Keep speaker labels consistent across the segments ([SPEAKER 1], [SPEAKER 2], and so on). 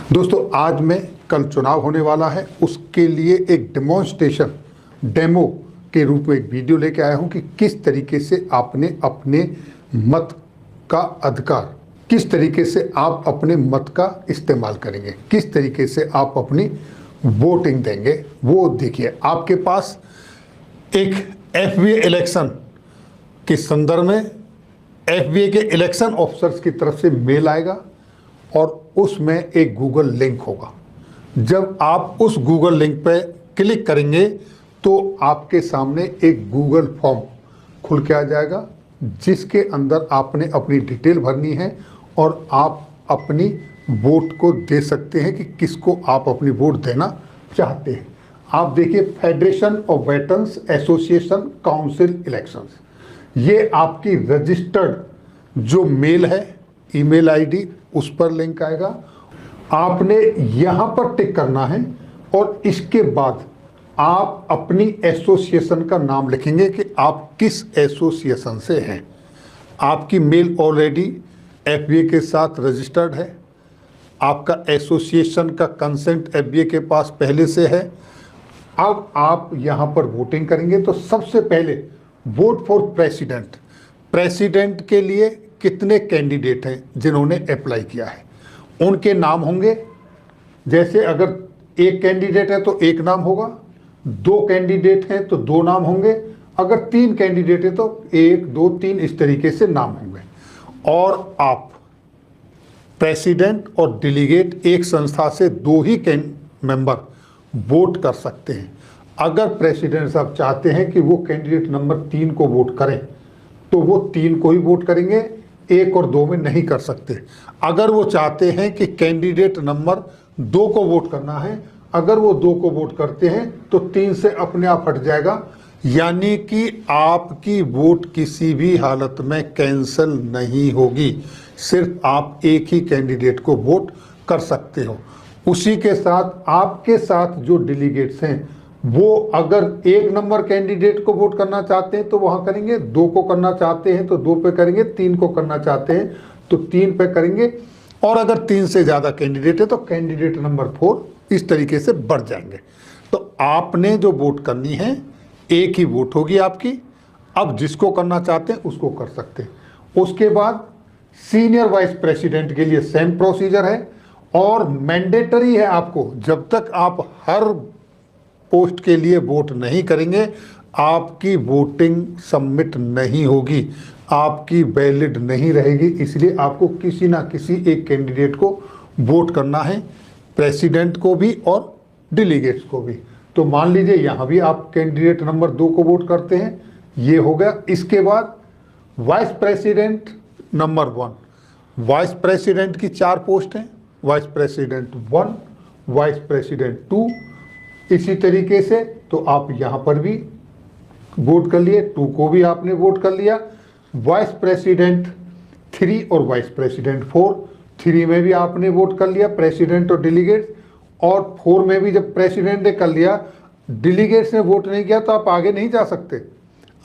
[SPEAKER 1] दोस्तों आज में कल चुनाव होने वाला है, उसके लिए एक डेमोन्स्ट्रेशन डेमो के रूप में एक वीडियो लेके आया हूं कि किस तरीके से आपने अपने मत का अधिकार, किस तरीके से आप अपने मत का इस्तेमाल करेंगे, किस तरीके से आप अपनी वोटिंग देंगे। वो देखिए, आपके पास एक एफबीए इलेक्शन के संदर्भ में एफबीए के इलेक्शन ऑफिसर्स की तरफ से मेल आएगा और उसमें एक गूगल लिंक होगा। जब आप उस गूगल लिंक पे क्लिक करेंगे तो आपके सामने एक गूगल फॉर्म खुल के आ जाएगा, जिसके अंदर आपने अपनी डिटेल भरनी है और आप अपनी वोट को दे सकते हैं कि किसको आप अपनी वोट देना चाहते हैं। आप देखिए, federation of veterans association council elections, ये आपकी रजिस्टर्ड जो मेल है, ईमेल आईडी, उस पर लिंक आएगा। आपने यहाँ पर टिक करना है और इसके बाद आप अपनी एसोसिएशन का नाम लिखेंगे कि आप किस एसोसिएशन से हैं। आपकी मेल ऑलरेडी एफबीए के साथ रजिस्टर्ड है, आपका एसोसिएशन का कंसेंट एफबीए के पास पहले से है। अब आप यहाँ पर वोटिंग करेंगे तो सबसे पहले वोट फॉर प्रेसिडेंट, प्रेसिडेंट के लिए कितने कैंडिडेट हैं जिन्होंने अप्लाई किया है, उनके नाम होंगे। जैसे अगर एक कैंडिडेट है तो एक नाम होगा, दो कैंडिडेट हैं तो दो नाम होंगे, अगर तीन कैंडिडेट है तो एक दो तीन इस तरीके से नाम होंगे। और आप प्रेसिडेंट और डेलीगेट एक संस्था से दो ही मेंबर वोट कर सकते हैं। अगर प्रेसिडेंट साहब चाहते हैं कि वो कैंडिडेट नंबर 3 को वोट करें तो वो 3 को ही वोट करेंगे, 1 और 2 में नहीं कर सकते। अगर वो चाहते हैं कि कैंडिडेट नंबर 2 को वोट करना है, अगर वो 2 को वोट करते हैं तो 3 से अपने आप हट जाएगा, यानी कि आपकी वोट किसी भी हालत में कैंसिल नहीं होगी। सिर्फ आप एक ही कैंडिडेट को वोट कर सकते हो। उसी के साथ आपके साथ जो डेलीगेट्स हैं वो अगर 1 नंबर कैंडिडेट को वोट करना चाहते हैं तो वहां करेंगे, 2 को करना चाहते हैं तो 2 पे करेंगे, 3 को करना चाहते हैं तो 3 पे करेंगे, और अगर 3 से ज़्यादा कैंडिडेट है तो कैंडिडेट नंबर 4 इस तरीके से बढ़ जाएंगे। तो आपने जो वोट करनी है, एक ही वोट होगी आपकी। अब जिसको करना चाहते हैं उसको कर सकते हैं। उसके बाद सीनियर वाइस प्रेसिडेंट के लिए सेम प्रोसीजर है और मैंडेटरी है आपको, जब तक आप हर पोस्ट के लिए वोट नहीं करेंगे आपकी वोटिंग सबमिट नहीं होगी, आपकी वैलिड नहीं रहेगी। इसलिए आपको किसी ना किसी एक कैंडिडेट को वोट करना है, प्रेसिडेंट को भी और डेलीगेट्स को भी। तो मान लीजिए यहाँ भी आप कैंडिडेट नंबर 2 को वोट करते हैं, ये हो गया। इसके बाद vice president number 1, vice president की 4 पोस्ट हैं, वाइस प्रेसिडेंट 1, वाइस प्रेसिडेंट 2, इसी तरीके से। तो आप यहाँ पर भी वोट कर लिए, 2 को भी आपने वोट कर लिया। वाइस प्रेसिडेंट 3 और वाइस प्रेसिडेंट 4, 3 में भी आपने वोट कर लिया, प्रेसिडेंट और डेलीगेट्स। और 4 में भी जब प्रेसिडेंट ने कर लिया, डेलीगेट्स ने वोट नहीं किया तो आप आगे नहीं जा सकते,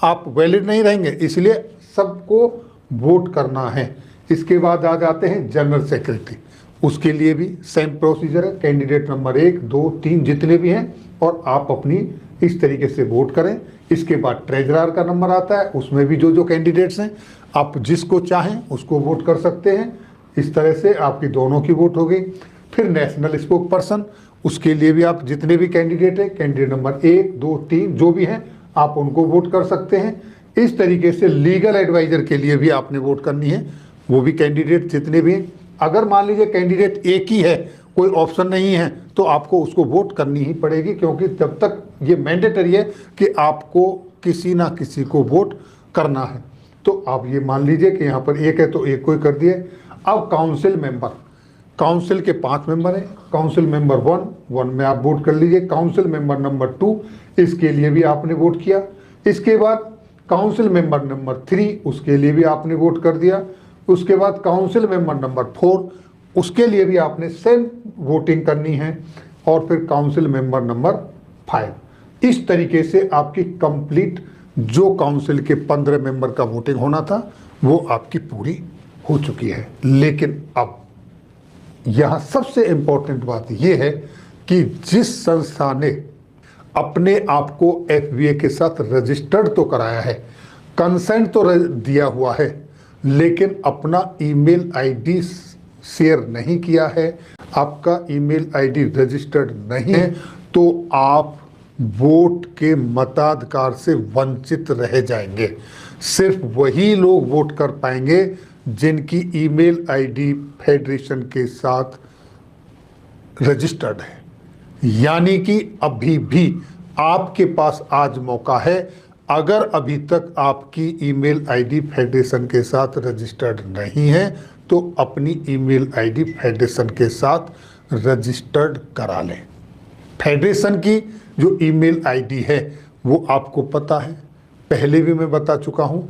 [SPEAKER 1] आप वैलिड नहीं रहेंगे, इसलिए सबको वोट करना है। इसके बाद आ जाते हैं जनरल सेक्रेटरी, उसके लिए भी सेम प्रोसीजर है, कैंडिडेट नंबर 1, 2, 3 जितने भी हैं, और आप अपनी इस तरीके से वोट करें। इसके बाद ट्रेजरर का नंबर आता है, उसमें भी जो जो कैंडिडेट्स हैं आप जिसको चाहें उसको वोट कर सकते हैं। इस तरह से आपकी दोनों की वोट हो गई। फिर नेशनल स्पोक पर्सन, उसके लिए भी आप जितने भी कैंडिडेट हैं, कैंडिडेट नंबर 1, 2, 3 जो भी हैं, आप उनको वोट कर सकते हैं। इस तरीके से लीगल एडवाइजर के लिए भी आपने वोट करनी है, वो भी कैंडिडेट जितने भी हैं। अगर मान लीजिए कैंडिडेट एक ही है, कोई ऑप्शन नहीं है, तो आपको उसको वोट करनी ही पड़ेगी, क्योंकि जब तक ये मैंडेटरी है कि आपको किसी ना किसी को वोट करना है। तो आप ये मान लीजिए कि यहाँ पर एक है तो एक को ही कर दिए। अब काउंसिल मेंबर, काउंसिल के 5 मेंबर हैं। काउंसिल मेंबर 1 में आप वोट कर लीजिए। काउंसिल मेंबर नंबर 2, इसके लिए भी आपने वोट किया। इसके बाद काउंसिल मेंबर नंबर 3, उसके लिए भी आपने वोट कर दिया। उसके बाद काउंसिल मेंबर नंबर 4, उसके लिए भी आपने सेम वोटिंग करनी है। और फिर काउंसिल मेंबर नंबर 5, इस तरीके से आपकी कंप्लीट जो काउंसिल के 15 मेंबर का वोटिंग होना था वो आपकी पूरी हो चुकी है। लेकिन अब यहाँ सबसे इम्पोर्टेंट बात यह है कि जिस संस्था ने अपने आप को FBA के साथ रजिस्टर्ड तो कराया है, कंसेंट तो दिया हुआ है, लेकिन अपना ईमेल आईडी शेयर नहीं किया है, आपका ईमेल आईडी रजिस्टर्ड नहीं है, तो आप वोट के मताधिकार से वंचित रह जाएंगे। सिर्फ वही लोग वोट कर पाएंगे जिनकी ईमेल आईडी फेडरेशन के साथ रजिस्टर्ड है। यानी कि अभी भी आपके पास आज मौका है, अगर अभी तक आपकी ईमेल आईडी फेडरेशन के साथ रजिस्टर्ड नहीं है तो अपनी ईमेल आईडी फेडरेशन के साथ रजिस्टर्ड करा लें। फेडरेशन की जो ईमेल आईडी है वो आपको पता है, पहले भी मैं बता चुका हूं,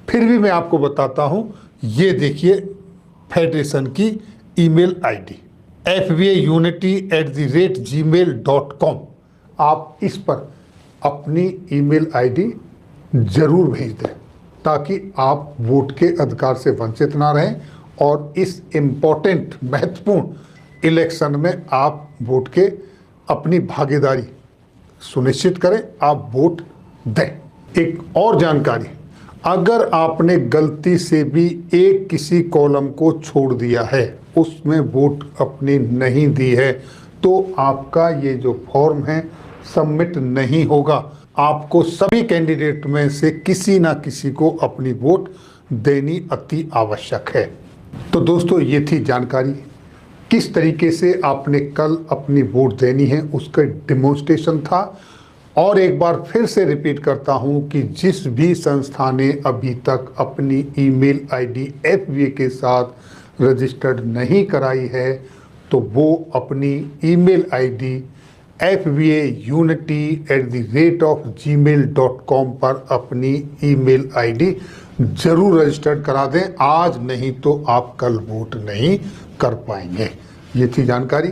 [SPEAKER 1] फिर भी मैं आपको बताता हूं। ये देखिए फेडरेशन की ईमेल आईडी fbaunity@gmail.com। आप इस पर अपनी ईमेल आईडी जरूर भेज दें ताकि आप वोट के अधिकार से वंचित ना रहें और इस इम्पोर्टेंट महत्वपूर्ण इलेक्शन में आप वोट के अपनी भागीदारी सुनिश्चित करें, आप वोट दें। एक और जानकारी, अगर आपने गलती से भी एक किसी कॉलम को छोड़ दिया है, उसमें वोट अपनी नहीं दी है, तो आपका ये जो फॉर्म है सबमिट नहीं होगा। आपको सभी कैंडिडेट में से किसी ना किसी को अपनी वोट देनी अति आवश्यक है। तो दोस्तों, ये थी जानकारी किस तरीके से आपने कल अपनी वोट देनी है, उसका डेमोन्स्ट्रेशन था। और एक बार फिर से रिपीट करता हूं कि जिस भी संस्था ने अभी तक अपनी ईमेल आईडी FBA के साथ रजिस्टर्ड नहीं कराई है, तो वो अपनी ईमेल आईडी fbaunity@gmail.com पर अपनी ईमेल आईडी जरूर रजिस्टर्ड करा दें आज, नहीं तो आप कल वोट नहीं कर पाएंगे। ये थी जानकारी।